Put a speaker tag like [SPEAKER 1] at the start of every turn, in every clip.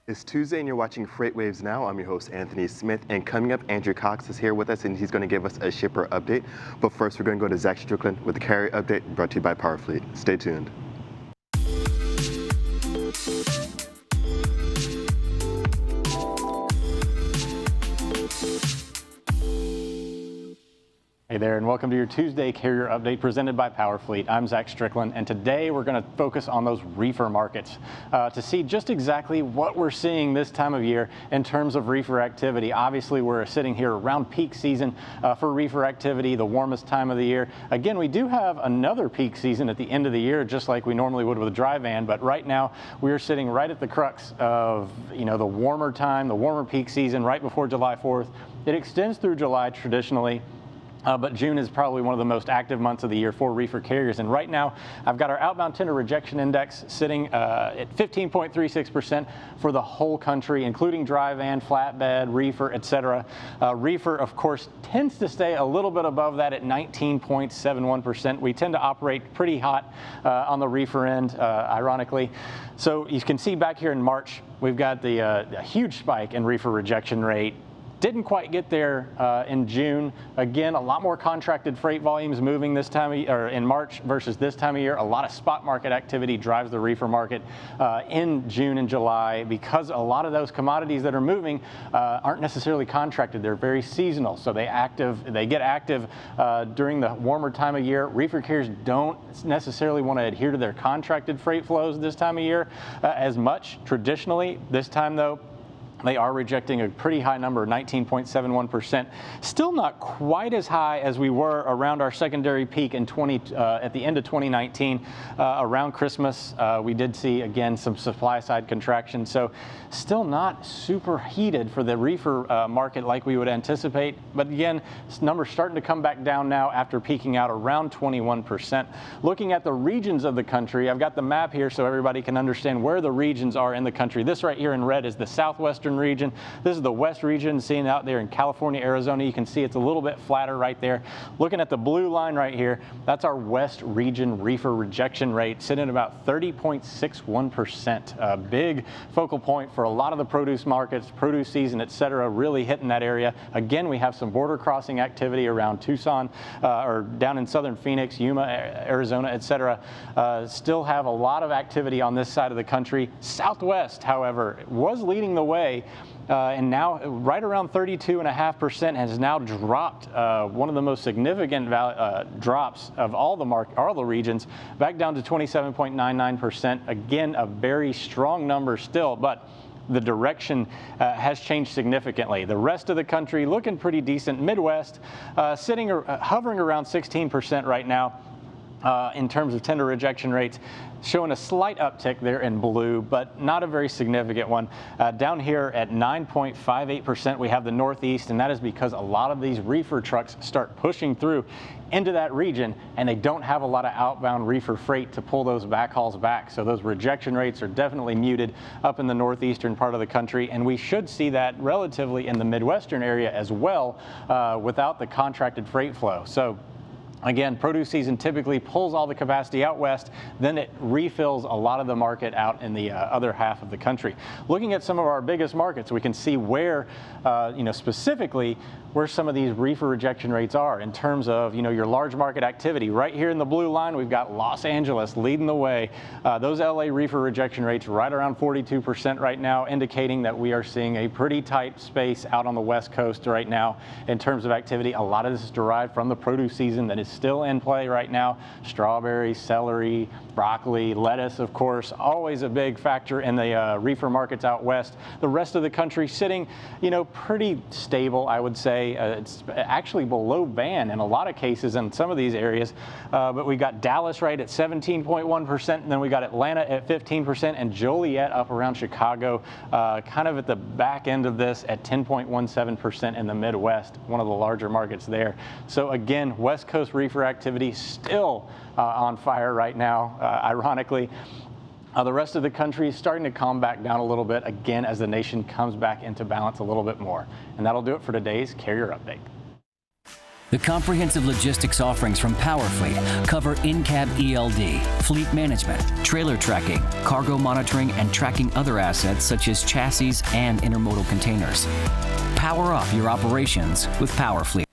[SPEAKER 1] It's Tuesday and you're watching FreightWaves Now. I'm your host, Anthony Smith, and coming up, Andrew Cox is here with us and he's going to give us a shipper update. But first, we're going to go to Zach Strickland with the carrier update brought to you by PowerFleet. Stay tuned.
[SPEAKER 2] Hey there, and welcome to your Tuesday Carrier Update presented by PowerFleet. I'm Zach Strickland, and today we're going to focus on those reefer markets to see just exactly what we're seeing this time of year in terms of reefer activity. Obviously, we're sitting here around peak season for reefer activity, the warmest time of the year. Again, we do have another peak season at the end of the year, just like we normally would with a dry van, but right now we are sitting right at the crux of the warmer time, the warmer peak season right before July 4th. It extends through July traditionally. But June is probably one of the most active months of the year for reefer carriers. And right now, I've got our outbound tender rejection index sitting at 15.36% for the whole country, including dry van, flatbed, reefer, etc. Reefer, of course, tends to stay a little bit above that at 19.71%. We tend to operate pretty hot on the reefer end, ironically. So you can see back here in March, we've got the huge spike in reefer rejection rate. Didn't quite get there in June. Again, a lot more contracted freight volumes moving this time or in March versus this time of year. A lot of spot market activity drives the reefer market in June and July because a lot of those commodities that are moving aren't necessarily contracted. They're very seasonal, so they get active during the warmer time of year. Reefer carriers don't necessarily want to adhere to their contracted freight flows this time of year as much traditionally. This time, though, they are rejecting a pretty high number, 19.71%. Still not quite as high as we were around our secondary peak in at the end of 2019. Around Christmas, we did see, again, some supply side contraction. So still not super heated for the reefer market like we would anticipate. But again, this number's starting to come back down now after peaking out around 21%. Looking at the regions of the country, I've got the map here so everybody can understand where the regions are in the country. This right here in red is the southwestern region. This is the west region, seen out there in California, Arizona. You can see it's a little bit flatter right there. Looking at the blue line right here, that's our west region reefer rejection rate, sitting at about 30.61%. A big focal point for a lot of the produce markets, produce season, etc., really hitting that area. Again, we have some border crossing activity around Tucson or down in southern Phoenix, Yuma, Arizona, etc. Still have a lot of activity on this side of the country. Southwest, however, was leading the way. And now right around 32.5% has now dropped, one of the most significant drops of all the regions, back down to 27.99%. Again, a very strong number still, but the direction has changed significantly. The rest of the country looking pretty decent. Midwest hovering around 16% right now. In terms of tender rejection rates, showing a slight uptick there in blue, but not a very significant one. Down here at 9.58%, we have the Northeast, and that is because a lot of these reefer trucks start pushing through into that region, and they don't have a lot of outbound reefer freight to pull those backhauls back. So those rejection rates are definitely muted up in the northeastern part of the country, and we should see that relatively in the Midwestern area as well without the contracted freight flow. So again, produce season typically pulls all the capacity out west, then it refills a lot of the market out in the other half of the country. Looking at some of our biggest markets, we can see where, specifically where some of these reefer rejection rates are in terms of, your large market activity. Right here in the blue line, we've got Los Angeles leading the way. Those LA reefer rejection rates right around 42% right now, indicating that we are seeing a pretty tight space out on the West Coast right now in terms of activity. A lot of this is derived from the produce season that is still in play right now. Strawberries, celery, broccoli, lettuce, of course, always a big factor in the reefer markets out west. The rest of the country sitting, pretty stable, I would say. It's actually below van in a lot of cases in some of these areas. But we got Dallas right at 17.1%, and then we got Atlanta at 15%, and Joliet up around Chicago, kind of at the back end of this at 10.17% in the Midwest, one of the larger markets there. So again, West Coast reefer activity still on fire right now, ironically. The rest of the country is starting to calm back down a little bit, again, as the nation comes back into balance a little bit more. And that'll do it for today's Carrier Update.
[SPEAKER 3] The comprehensive logistics offerings from PowerFleet cover in-cab ELD, fleet management, trailer tracking, cargo monitoring, and tracking other assets such as chassis and intermodal containers. Power up your operations with PowerFleet.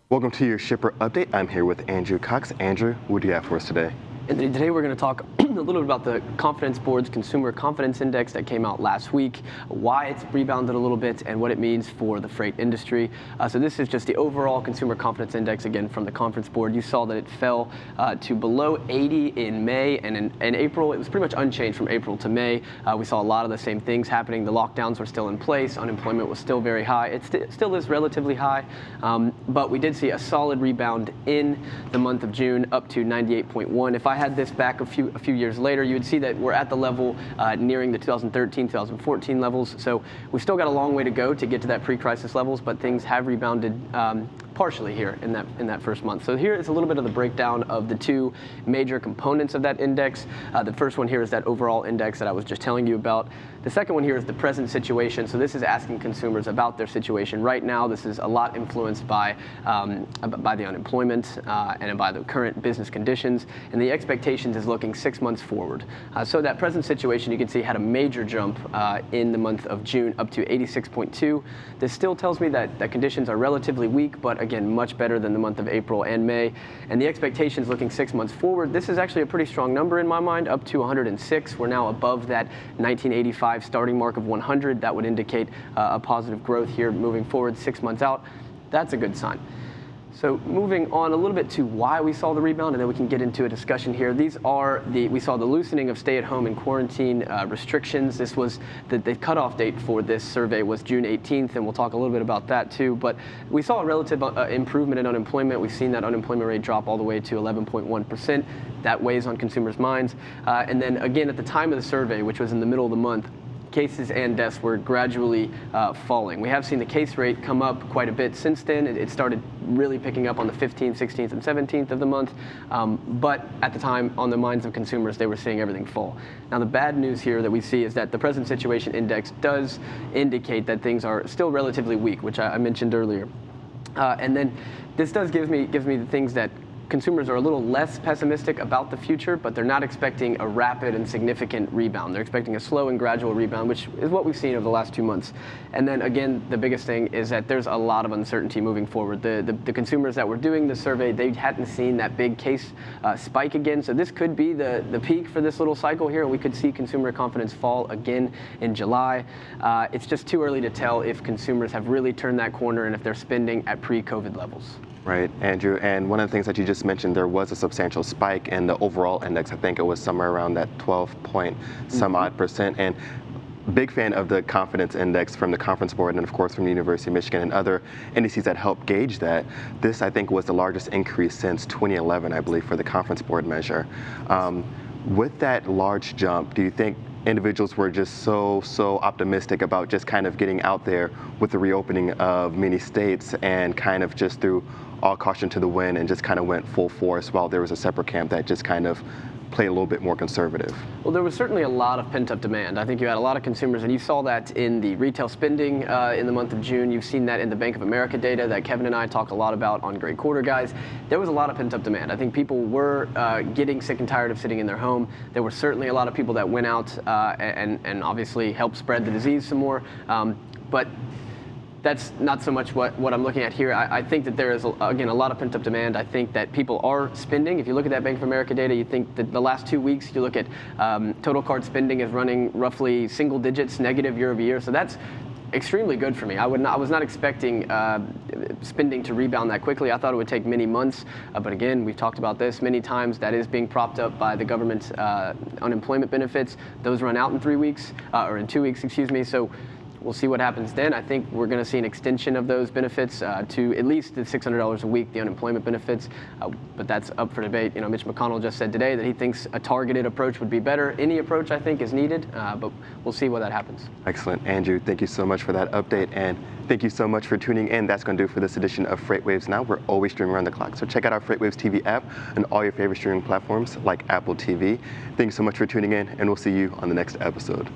[SPEAKER 1] Welcome to your shipper update. I'm here with Andrew Cox. Andrew, what do you have for us today?
[SPEAKER 4] And today we're going to talk a little bit about the Confidence Board's Consumer Confidence Index that came out last week, why it's rebounded a little bit, and what it means for the freight industry. So this is just the overall Consumer Confidence Index, again, from the Conference Board. You saw that it fell to below 80 in May, and in April, it was pretty much unchanged from April to May. We saw a lot of the same things happening. The lockdowns were still in place. Unemployment was still very high. It still is relatively high, but we did see a solid rebound in the month of June, up to 98.1. If I had this back a few years later, you would see that we're at the level nearing the 2013, 2014 levels. So we've still got a long way to go to get to that pre-crisis levels, but things have rebounded partially here in that first month. So here is a little bit of the breakdown of the two major components of that index. The first one here is that overall index that I was just telling you about. The second one here is the present situation. So this is asking consumers about their situation right now. This is a lot influenced by the unemployment and by the current business conditions. And the expectations is looking 6 months forward. So that present situation, you can see, had a major jump in the month of June, up to 86.2. This still tells me that conditions are relatively weak, but again, much better than the month of April and May. And the expectations looking 6 months forward, this is actually a pretty strong number in my mind, up to 106. We're now above that 1985 starting mark of 100. That would indicate a positive growth here moving forward 6 months out. That's a good sign. So moving on a little bit to why we saw the rebound, and then we can get into a discussion here. We saw the loosening of stay-at-home and quarantine restrictions. This was the cutoff date for this survey was June 18th, and we'll talk a little bit about that too. But we saw a relative improvement in unemployment. We've seen that unemployment rate drop all the way to 11.1%. That weighs on consumers' minds. And then again, at the time of the survey, which was in the middle of the month, cases and deaths were gradually falling. We have seen the case rate come up quite a bit since then. It started really picking up on the 15th, 16th, and 17th of the month. But at the time, on the minds of consumers, they were seeing everything fall. Now, the bad news here that we see is that the present situation index does indicate that things are still relatively weak, which I mentioned earlier. And then this does gives me the things that consumers are a little less pessimistic about the future, but they're not expecting a rapid and significant rebound. They're expecting a slow and gradual rebound, which is what we've seen over the last 2 months. And then again, the biggest thing is that there's a lot of uncertainty moving forward. The consumers that were doing the survey, they hadn't seen that big case spike again. So this could be the peak for this little cycle here. We could see consumer confidence fall again in July. It's just too early to tell if consumers have really turned that corner and if they're spending at pre-COVID levels.
[SPEAKER 1] Right, Andrew, and one of the things that you just mentioned, there was a substantial spike in the overall index. I think it was somewhere around that 12 point some odd percent. And big fan of the confidence index from the Conference Board and of course from the University of Michigan and other indices that help gauge that. This, I think, was the largest increase since 2011, I believe, for the Conference Board measure. With that large jump, do you think individuals were just so optimistic about just kind of getting out there with the reopening of many states and kind of just threw all caution to the wind and just kind of went full force, while there was a separate camp that just kind of played a little bit more conservative?
[SPEAKER 4] Well, there was certainly a lot of pent-up demand. I think you had a lot of consumers, and you saw that in the retail spending in the month of June. You've seen that in the Bank of America data that Kevin and I talk a lot about on Great Quarter Guys. There was a lot of pent-up demand. I think people were getting sick and tired of sitting in their home. There were certainly a lot of people that went out and obviously helped spread the disease some more. But that's not so much what I'm looking at here. I think that there is, again, a lot of pent-up demand. I think that people are spending. If you look at that Bank of America data, you think that the last 2 weeks, you look at total card spending is running roughly single digits negative year over year. So that's extremely good for me. I was not expecting spending to rebound that quickly. I thought it would take many months. But again, we've talked about this many times. That is being propped up by the government's unemployment benefits. Those run out in 3 weeks, or in 2 weeks, excuse me. So We'll see what happens then. I think we're going to see an extension of those benefits to at least the $600 a week, the unemployment benefits, but that's up for debate. You know, Mitch McConnell just said today that he thinks a targeted approach would be better. Any approach, I think, is needed, but we'll see what that happens.
[SPEAKER 1] Excellent. Andrew, thank you so much for that update, and thank you so much for tuning in. That's going to do it for this edition of FreightWaves Now. We're always streaming around the clock, so check out our FreightWaves TV app and all your favorite streaming platforms like Apple TV. Thank you so much for tuning in, and we'll see you on the next episode.